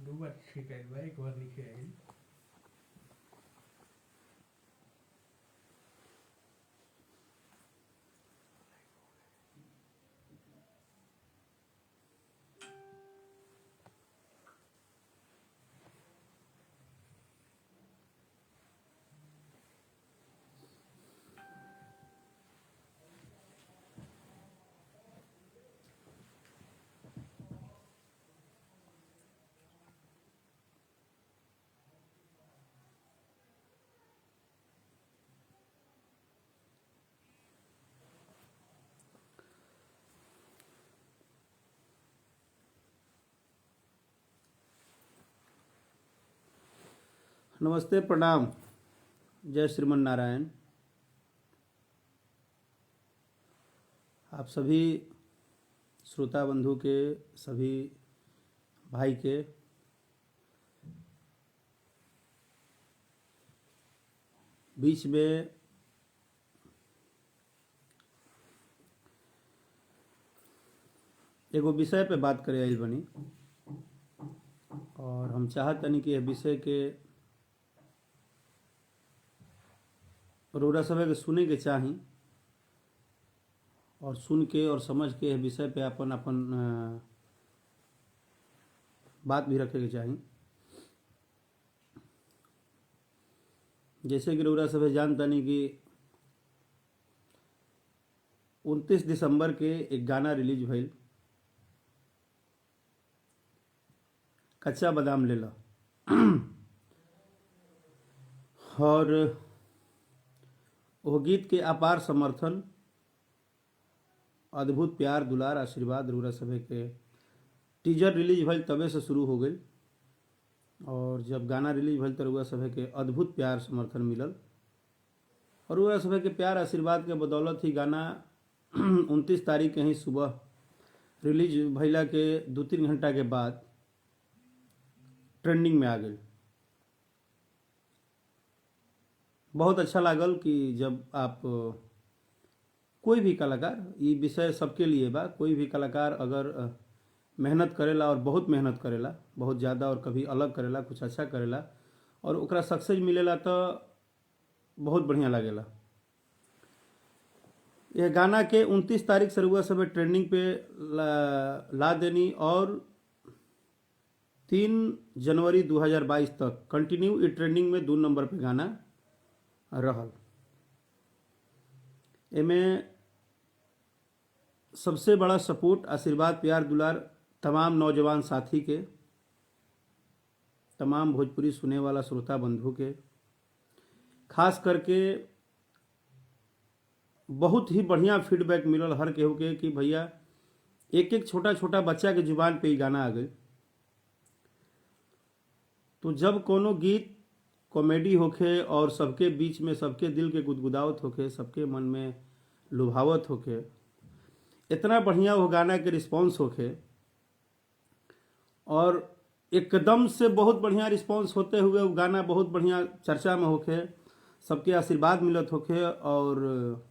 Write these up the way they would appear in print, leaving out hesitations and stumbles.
दो बार शिकायत बा, एक बार लिखे आइल। नमस्ते, प्रणाम, जय श्रीमन नारायण। आप सभी श्रोता बंधु के, सभी भाई के बीच में एगो विषय पे बात करे आइल बनी और हम चाहतनी कि यह विषय के रउरा सभे के सुने के चाही और सुन के और समझ के यह विषय पे अपन अपन बात भी रखे के चाही। जैसे कि रउरा सभे जानतनी कि 29 दिसंबर के एक गाना रिलीज भइल, कच्चा बादाम ले लो। और वो गीत के अपार समर्थन, अद्भुत प्यार दुलार आशीर्वाद रउरा सभे के टीजर रिलीज भइल तबे से शुरू हो गई और जब गाना रिलीज भइल तो रउरा सभे के अद्भुत प्यार समर्थन मिलल और रउरा सभे के प्यार आशीर्वाद के बदौलत ही गाना 29 तारीख के ही सुबह रिलीज भइला के 2-3 घंटा के बाद ट्रेंडिंग में आ गई। बहुत अच्छा लागल कि जब आप कोई भी कलाकार, ये विषय सबके लिए बा, कोई भी कलाकार अगर मेहनत करेला और बहुत मेहनत करेला, बहुत ज़्यादा, और कभी अलग करेला, कुछ अच्छा करेला और ओकरा सक्सेस मिलेला तो बहुत बढ़िया लागेला। ये गाना के 29 तारीख से रउआ सब ट्रेंडिंग पे ला देनी और 3 जनवरी 2022 तक कंटिन्यू ये ट्रेंडिंग में 2 नंबर पे गाना रहल। एमे सबसे बड़ा सपोर्ट, आशीर्वाद, प्यार दुलार तमाम नौजवान साथी के, तमाम भोजपुरी सुने वाला श्रोता बंधु के, खास करके बहुत ही बढ़िया फीडबैक मिलल हर केहू के कि भैया एक एक छोटा छोटा बच्चा के जुबान पे ही गाना आ गई। तो जब कोनो गीत कॉमेडी होखे और सबके बीच में, सबके दिल के गुदगुदावत होखे, सबके मन में लुभावत होखे, इतना बढ़िया वो गाना के रिस्पांस होखे और एकदम से बहुत बढ़िया रिस्पांस होते हुए वो गाना बहुत बढ़िया चर्चा में होखे, सबके आशीर्वाद मिलत होखे और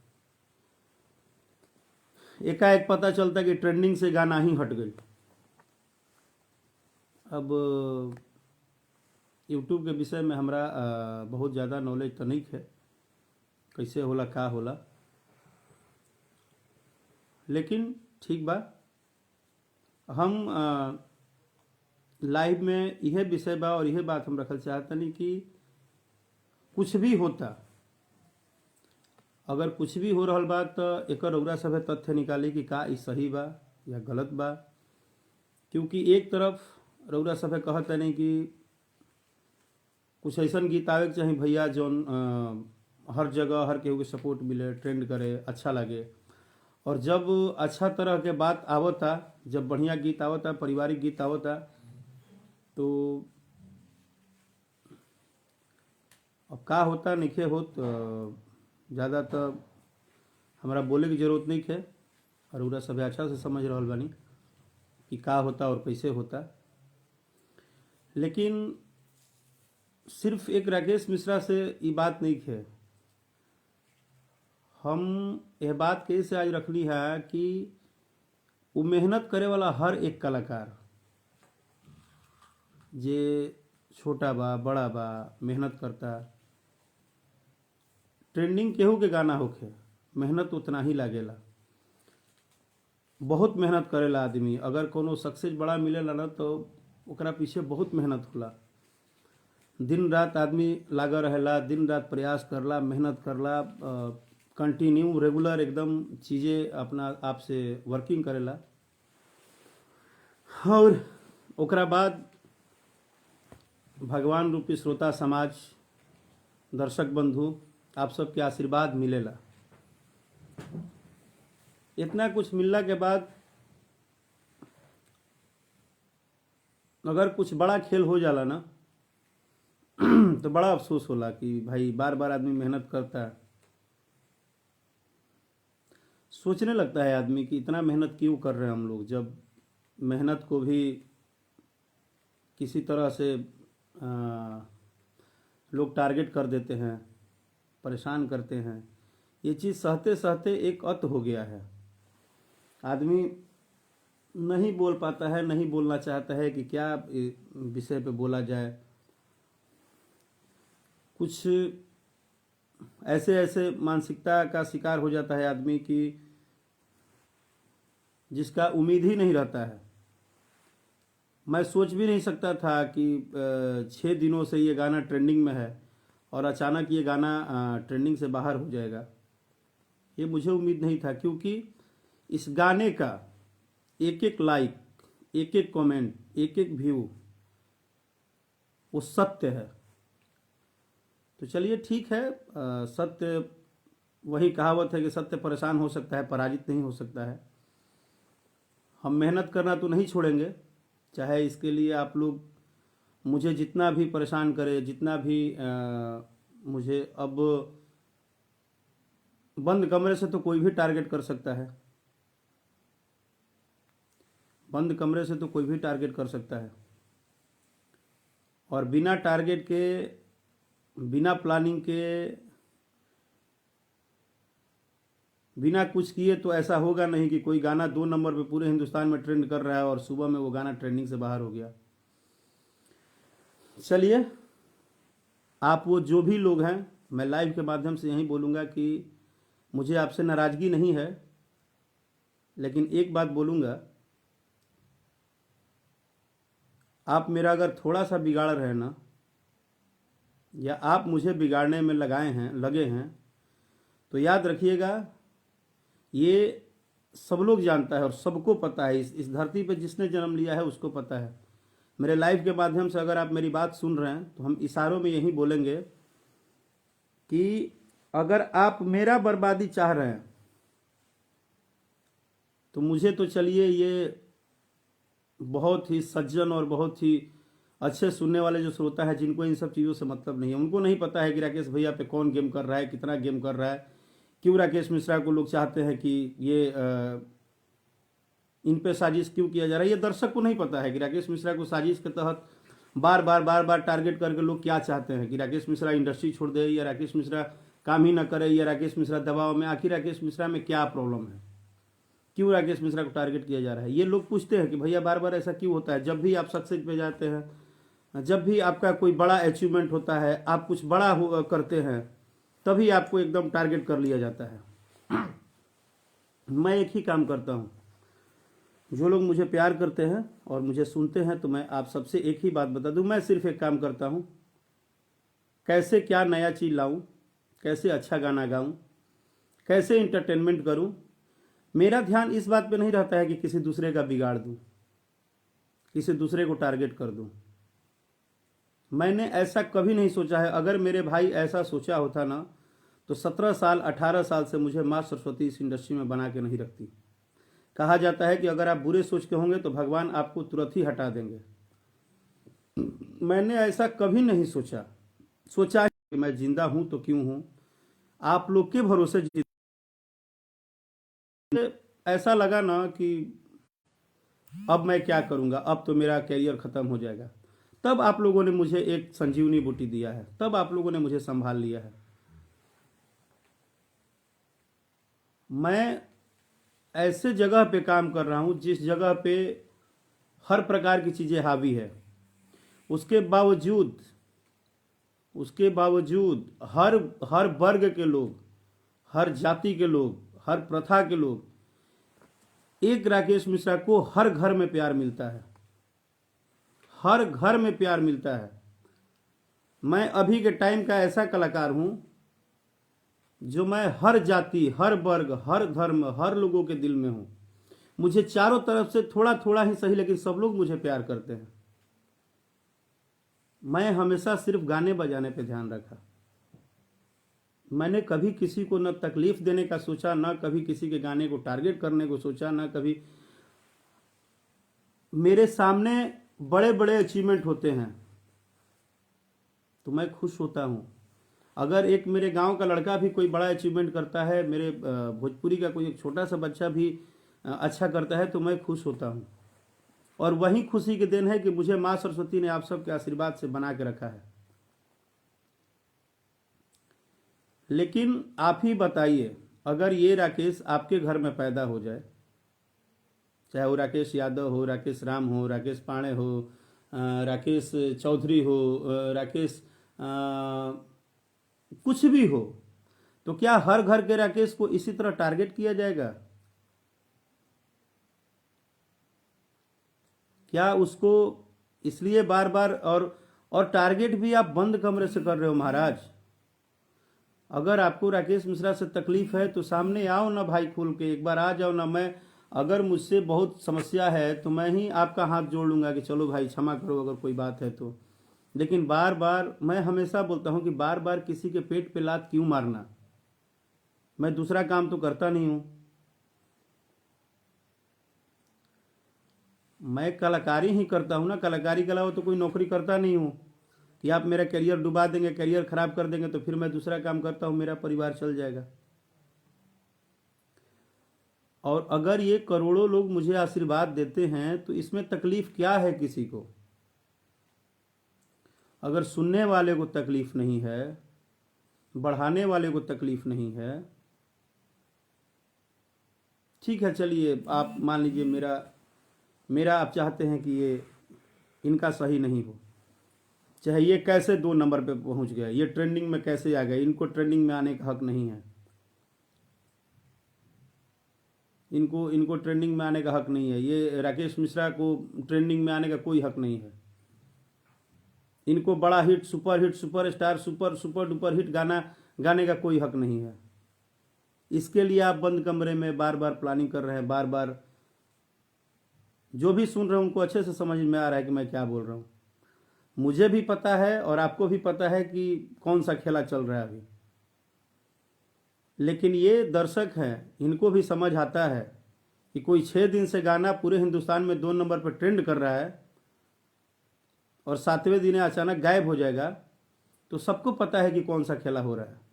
एकाएक पता चलता कि ट्रेंडिंग से गाना ही हट गई। अब यूट्यूब के विषय में हमरा बहुत ज़्यादा नॉलेज तो नहीं है, कैसे होला का होला, लेकिन ठीक बा, हम लाइव में यह विषय बा और यह बात हम रखल चाहतनी कि कुछ भी होता, अगर कुछ भी हो रहल बा तो एकर रउरा सभे तथ्य निकाली कि का ई सही बा या गलत बा। क्योंकि एक तरफ रउरा सभे कहतनी कि कुछ ऐसा गीत आवे के चाही भैया जौन हर जगह हर केहू के सपोर्ट मिले, ट्रेंड करे, अच्छा लगे, और जब अच्छा तरह के बात आवता, जब बढ़िया गीत आवता, पारिवारिक गीत आवता, तो अब का होता नहीं होत, ज़्यादा तो हमारा बोले की ज़रूरत नहीं है और उरा सभी अच्छा से समझ रहल बानी कि का होता और कैसे होता। लेकिन सिर्फ एक राकेश मिश्रा से ये बात नहीं है, हम यह बात कैसे आज रखनी है कि वो मेहनत करे वाला हर एक कलाकार जे छोटा बा बड़ा बा मेहनत करता, ट्रेंडिंग केहू के गाना होखे, मेहनत उतना ही लागेला। बहुत मेहनत करेला आदमी, अगर कोनो सक्सेस बड़ा मिलेला ना तो ओकरा पीछे बहुत मेहनत होला। दिन रात आदमी लागा रहेला, दिन रात प्रयास करला, मेहनत करला, कंटिन्यू रेगुलर एकदम चीज़ें अपना आप से वर्किंग करेला। और ओकरा बाद भगवान रूपी श्रोता समाज, दर्शक बंधु, आप सबके आशीर्वाद मिलेला। इतना कुछ मिलने के बाद अगर कुछ बड़ा खेल हो जाला ना तो बड़ा अफसोस होला कि भाई बार बार आदमी मेहनत करता है, सोचने लगता है आदमी कि इतना मेहनत क्यों कर रहे हैं हम लोग, जब मेहनत को भी किसी तरह से लोग टारगेट कर देते हैं, परेशान करते हैं। ये चीज़ सहते सहते एक अत हो गया है। आदमी नहीं बोल पाता है, नहीं बोलना चाहता है कि क्या विषय पे बोला जाए। कुछ ऐसे ऐसे मानसिकता का शिकार हो जाता है आदमी कि जिसका उम्मीद ही नहीं रहता है। मैं सोच भी नहीं सकता था कि 6 दिनों से ये गाना ट्रेंडिंग में है और अचानक ये गाना ट्रेंडिंग से बाहर हो जाएगा। ये मुझे उम्मीद नहीं था, क्योंकि इस गाने का एक एक लाइक, एक एक कमेंट, एक एक व्यू वो सत्य है। तो चलिए ठीक है, सत्य, वही कहावत है कि सत्य परेशान हो सकता है, पराजित नहीं हो सकता है। हम मेहनत करना तो नहीं छोड़ेंगे, चाहे इसके लिए आप लोग मुझे जितना भी परेशान करें, जितना भी मुझे अब बंद कमरे से तो कोई भी टारगेट कर सकता है, बंद कमरे से तो कोई भी टारगेट कर सकता है। और बिना टारगेट के, बिना प्लानिंग के, बिना कुछ किए तो ऐसा होगा नहीं कि कोई गाना 2 नंबर पे पूरे हिंदुस्तान में ट्रेंड कर रहा है और सुबह में वो गाना ट्रेंडिंग से बाहर हो गया। चलिए, आप वो जो भी लोग हैं, मैं लाइव के माध्यम से यही बोलूँगा कि मुझे आपसे नाराज़गी नहीं है, लेकिन एक बात बोलूँगा, आप मेरा अगर थोड़ा सा बिगाड़ रहे ना, या आप मुझे बिगाड़ने में लगे हैं, तो याद रखिएगा, ये सब लोग जानता है और सबको पता है, इस धरती पे जिसने जन्म लिया है उसको पता है। मेरे लाइव के माध्यम से अगर आप मेरी बात सुन रहे हैं तो हम इशारों में यही बोलेंगे कि अगर आप मेरा बर्बादी चाह रहे हैं तो मुझे तो चलिए ये बहुत ही सज्जन और बहुत ही अच्छे सुनने वाले जो श्रोता है, जिनको इन सब चीज़ों से मतलब नहीं है, उनको नहीं पता है कि राकेश भैया पे कौन गेम कर रहा है, कितना गेम कर रहा है, क्यों राकेश मिश्रा को लोग चाहते हैं कि ये इन पे साजिश क्यों किया जा रहा है। ये दर्शक को नहीं पता है कि राकेश मिश्रा को साजिश के तहत बार बार टारगेट करके लोग क्या चाहते हैं, कि राकेश मिश्रा इंडस्ट्री छोड़ दे, या राकेश मिश्रा काम ही ना करे, या राकेश मिश्रा दबाव में। आखिर राकेश मिश्रा में क्या प्रॉब्लम है, क्यों राकेश मिश्रा को टारगेट किया जा रहा है। ये लोग पूछते हैं कि भैया बार बार ऐसा क्यों होता है। जब भी आप सक्सेस पे जाते हैं, जब भी आपका कोई बड़ा अचीवमेंट होता है, आप कुछ बड़ा करते हैं, तभी आपको एकदम टारगेट कर लिया जाता है। मैं एक ही काम करता हूँ, जो लोग मुझे प्यार करते हैं और मुझे सुनते हैं, तो मैं आप सबसे एक ही बात बता दूं, मैं सिर्फ एक काम करता हूं, कैसे क्या नया चीज़ लाऊं, कैसे अच्छा गाना गाऊं, कैसे इंटरटेनमेंट करूं। मेरा ध्यान इस बात पे नहीं रहता है कि किसी दूसरे का बिगाड़ दूं, किसी दूसरे को टारगेट कर दूं। मैंने ऐसा कभी नहीं सोचा है। अगर मेरे भाई ऐसा सोचा होता ना, तो 17 साल 18 साल से मुझे माँ सरस्वती इस इंडस्ट्री में बना के नहीं रखती। कहा जाता है कि अगर आप बुरे सोच के होंगे तो भगवान आपको तुरंत ही हटा देंगे। मैंने ऐसा कभी नहीं सोचा कि मैं जिंदा हूं तो क्यों हूं, आप लोग के भरोसे ऐसा लगा ना कि अब मैं क्या करूंगा, अब तो मेरा कैरियर खत्म हो जाएगा। तब आप लोगों ने मुझे एक संजीवनी बूटी दिया है, तब आप लोगों ने मुझे संभाल लिया है। मैं ऐसे जगह पे काम कर रहा हूं जिस जगह पे हर प्रकार की चीजें हावी है। उसके बावजूद हर हर वर्ग के लोग, हर जाति के लोग, हर प्रथा के लोग, एक राकेश मिश्रा को हर घर में प्यार मिलता है, हर घर में प्यार मिलता है। मैं अभी के टाइम का ऐसा कलाकार हूं जो मैं हर जाति, हर वर्ग, हर धर्म, हर लोगों के दिल में हूं। मुझे चारों तरफ से थोड़ा थोड़ा ही सही, लेकिन सब लोग मुझे प्यार करते हैं। मैं हमेशा सिर्फ गाने बजाने पे ध्यान रखा। मैंने कभी किसी को न तकलीफ देने का सोचा, न कभी किसी के गाने को टारगेट करने को सोचा, न कभी। मेरे सामने बड़े बड़े अचीवमेंट होते हैं तो मैं खुश होता हूं। अगर एक मेरे गांव का लड़का भी कोई बड़ा अचीवमेंट करता है, मेरे भोजपुरी का कोई एक छोटा सा बच्चा भी अच्छा करता है, तो मैं खुश होता हूं। और वही खुशी के दिन है कि मुझे माँ सरस्वती ने आप सबके आशीर्वाद से बना के रखा है। लेकिन आप ही बताइए, अगर ये राकेश आपके घर में पैदा हो जाए, चाहे वो राकेश यादव हो, राकेश राम हो, राकेश पांडे हो, राकेश चौधरी हो, राकेश कुछ भी हो, तो क्या हर घर के राकेश को इसी तरह टारगेट किया जाएगा? क्या उसको इसलिए बार बार और टारगेट भी आप बंद कमरे से कर रहे हो महाराज। अगर आपको राकेश मिश्रा से तकलीफ है तो सामने आओ ना भाई, खुल के एक बार आ जाओ ना। मैं अगर मुझसे बहुत समस्या है तो मैं ही आपका हाथ जोड़ लूंगा कि चलो भाई क्षमा करो अगर कोई बात है तो। लेकिन बार बार मैं हमेशा बोलता हूं कि बार बार किसी के पेट पे लात क्यों मारना। मैं दूसरा काम तो करता नहीं हूं। मैं कलाकारी ही करता हूं ना, कलाकारी के अलावा तो कोई नौकरी करता नहीं हूं कि आप मेरा करियर डुबा देंगे, करियर खराब कर देंगे तो फिर मैं दूसरा काम करता हूं, मेरा परिवार चल जाएगा। और अगर ये करोड़ों लोग मुझे आशीर्वाद देते हैं तो इसमें तकलीफ क्या है किसी को? अगर सुनने वाले को तकलीफ नहीं है, बढ़ाने वाले को तकलीफ नहीं है, ठीक है चलिए आप मान लीजिए मेरा आप चाहते हैं कि ये इनका सही नहीं हो, चाहे ये कैसे 2 नंबर पे पहुंच गया, ये ट्रेंडिंग में कैसे आ गए, इनको ट्रेंडिंग में आने का हक नहीं है, इनको ट्रेंडिंग में आने का हक नहीं है, ये राकेश मिश्रा को ट्रेंडिंग में आने का कोई हक नहीं है। इनको बड़ा hit, super hit, super star, super duper hit गाना गाने का कोई हक नहीं है। इसके लिए आप बंद कमरे में बार बार प्लानिंग कर रहे हैं। बार बार जो भी सुन रहे हैं उनको अच्छे से समझ में आ रहा है कि मैं क्या बोल रहा हूं। मुझे भी पता है और आपको भी पता है कि कौन सा खेला चल रहा है अभी। लेकिन ये दर्शक हैं, इनको भी समझ आता है कि कोई 6 दिन से गाना पूरे हिंदुस्तान में 2 नंबर पर ट्रेंड कर रहा है और 7वें दिन अचानक गायब हो जाएगा, तो सबको पता है कि कौन सा खेला हो रहा है।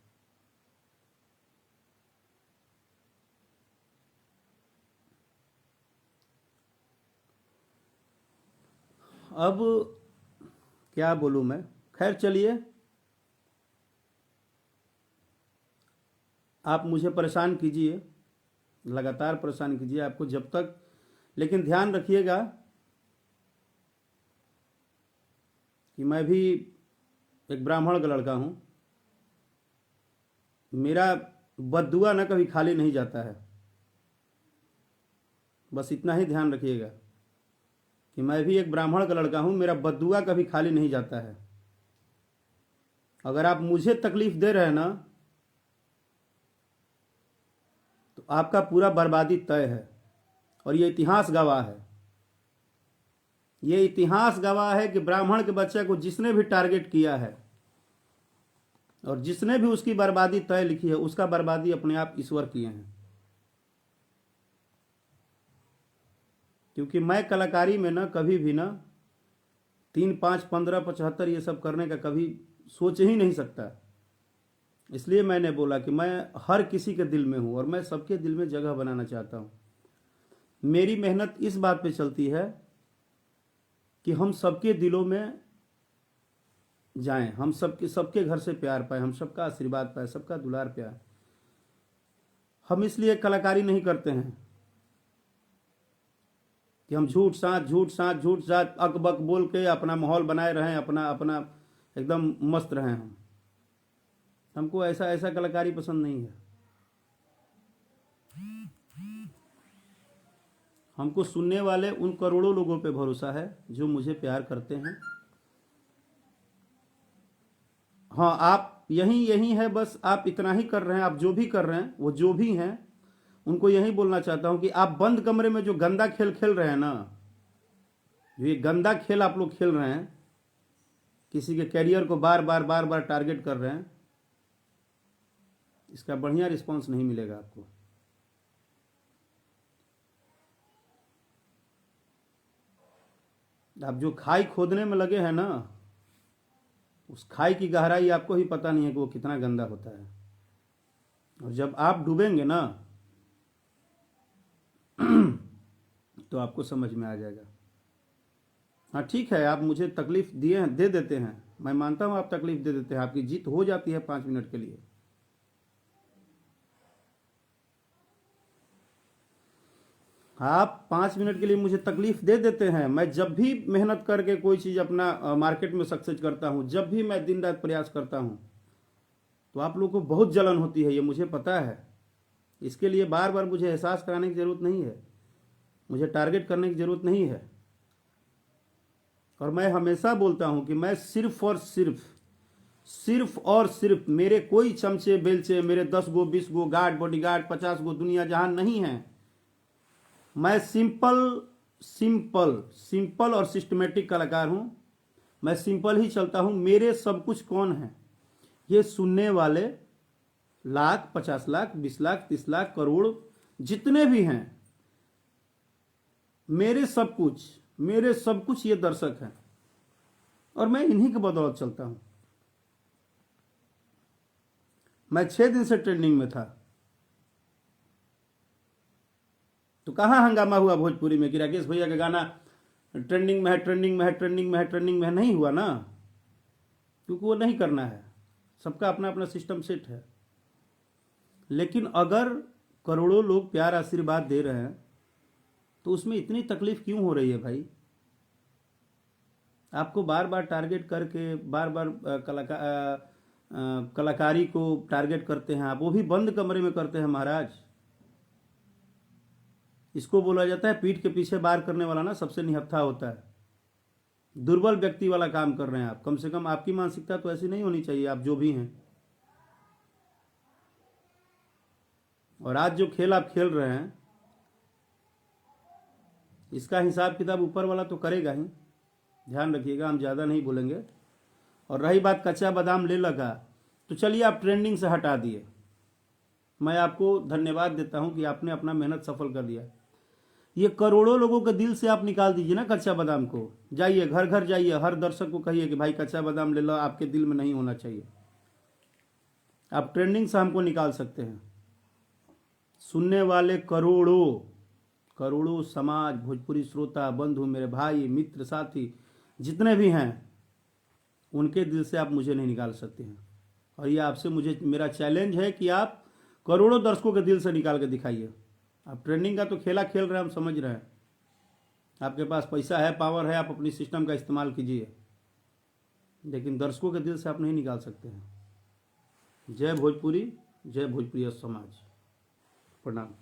अब क्या बोलूं मैं, खैर चलिए, आप मुझे परेशान कीजिए, लगातार परेशान कीजिए आपको जब तक, लेकिन ध्यान रखिएगा कि मैं भी एक ब्राह्मण का लड़का हूं। मेरा बद्दुआ ना कभी खाली नहीं जाता है, बस इतना ही ध्यान रखिएगा कि मैं भी एक ब्राह्मण का लड़का हूं, मेरा बद्दुआ कभी खाली नहीं जाता है। अगर आप मुझे तकलीफ दे रहे हैं ना तो आपका पूरा बर्बादी तय है। और ये इतिहास गवाह है, ये इतिहास गवाह है कि ब्राह्मण के बच्चे को जिसने भी टारगेट किया है और जिसने भी उसकी बर्बादी तय लिखी है, उसका बर्बादी अपने आप ईश्वर किए हैं। क्योंकि मैं कलाकारी में ना कभी भी ना 3, 5, 15, 75 ये सब करने का कभी सोच ही नहीं सकता। इसलिए मैंने बोला कि मैं हर किसी के दिल में हूं और मैं सबके दिल में जगह बनाना चाहता हूं। मेरी मेहनत इस बात पे चलती है कि हम सबके दिलों में जाएं, हम सबके घर से प्यार पाए, हम सबका आशीर्वाद पाए, सबका दुलार प्यार। हम इसलिए कलाकारी नहीं करते हैं कि हम झूठ साथ अकबक बोल के अपना माहौल बनाए रहें, अपना अपना एकदम मस्त रहें। हमको ऐसा ऐसा कलाकारी पसंद नहीं है। हमको सुनने वाले उन करोड़ों लोगों पे भरोसा है जो मुझे प्यार करते हैं। हाँ, आप यही है, बस आप इतना ही कर रहे हैं। आप जो भी कर रहे हैं, वो जो भी हैं, उनको यही बोलना चाहता हूं कि आप बंद कमरे में जो गंदा खेल खेल रहे हैं ना, जो ये गंदा खेल आप लोग खेल रहे हैं, किसी के कैरियर को बार बार टारगेट कर रहे हैं, इसका बढ़िया रिस्पांस नहीं मिलेगा आपको। आप जो खाई खोदने में लगे हैं ना, उस खाई की गहराई आपको ही पता नहीं है कि वो कितना गंदा होता है। और जब आप डूबेंगे ना तो आपको समझ में आ जाएगा। हाँ ठीक है, आप मुझे तकलीफ दे देते हैं, मैं मानता हूं आप तकलीफ दे देते हैं, आपकी जीत हो जाती है 5 मिनट के लिए। आप 5 मिनट के लिए मुझे तकलीफ दे देते हैं। मैं जब भी मेहनत करके कोई चीज़ अपना मार्केट में सक्सेस करता हूं, जब भी मैं दिन रात प्रयास करता हूं, तो आप लोगों को बहुत जलन होती है, ये मुझे पता है। इसके लिए बार बार मुझे एहसास कराने की ज़रूरत नहीं है, मुझे टारगेट करने की ज़रूरत नहीं है। और मैं हमेशा बोलता हूं कि मैं सिर्फ और सिर्फ मेरे कोई चमचे बेलचे, मेरे 10 गो 20 गो गार्ड, बॉडीगार्ड, 50 गो दुनिया जहान नहीं है। मैं सिंपल और सिस्टमेटिक कलाकार हूं। मैं सिंपल ही चलता हूं। मेरे सब कुछ कौन है? ये सुनने वाले लाख, 50 लाख, 20 लाख, 30 लाख, करोड़ जितने भी हैं, मेरे सब कुछ ये दर्शक हैं। और मैं इन्हीं के बदौलत चलता हूं। मैं 6 दिन से ट्रेंडिंग में था, तो कहां हंगामा हुआ भोजपुरी में कि राकेश भैया का गाना ट्रेंडिंग में है। नहीं हुआ ना, क्योंकि वो नहीं करना है। सबका अपना अपना सिस्टम सेट है। लेकिन अगर करोड़ों लोग प्यार आशीर्वाद दे रहे हैं, तो उसमें इतनी तकलीफ क्यों हो रही है भाई? आपको बार बार टारगेट करके बार बार कलाकारी को टारगेट करते हैं आप, वो भी बंद कमरे में करते हैं महाराज। इसको बोला जाता है पीठ के पीछे वार करने वाला ना सबसे निहत्था होता है। दुर्बल व्यक्ति वाला काम कर रहे हैं आप। कम से कम आपकी मानसिकता तो ऐसी नहीं होनी चाहिए, आप जो भी हैं। और आज जो खेल आप खेल रहे हैं, इसका हिसाब किताब ऊपर वाला तो करेगा ही, ध्यान रखिएगा। हम ज़्यादा नहीं बोलेंगे। और रही बात कच्चा बादाम ले लगा, तो चलिए आप ट्रेंडिंग से हटा दिए। मैं आपको धन्यवाद देता हूं कि आपने अपना मेहनत सफल कर दिया। ये करोड़ों लोगों के दिल से आप निकाल दीजिए ना कच्चा बादाम को। जाइए घर घर जाइए, हर दर्शक को कहिए कि भाई कच्चा बादाम ले लो, आपके दिल में नहीं होना चाहिए। आप ट्रेंडिंग से हमको निकाल सकते हैं। सुनने वाले करोड़ों समाज, भोजपुरी श्रोता, बंधु, मेरे भाई, मित्र, साथी जितने भी हैं, उनके दिल से आप मुझे नहीं निकाल सकते हैं। और ये आपसे मेरा चैलेंज है कि आप करोड़ों दर्शकों के दिल से निकाल के दिखाइए। आप ट्रेंडिंग का तो खेला खेल रहे हैं, हम समझ रहे हैं। आपके पास पैसा है, पावर है, आप अपनी सिस्टम का इस्तेमाल कीजिए, लेकिन दर्शकों के दिल से आप नहीं निकाल सकते हैं। जय भोजपुरी, जय भोजपुरी समाज। प्रणाम।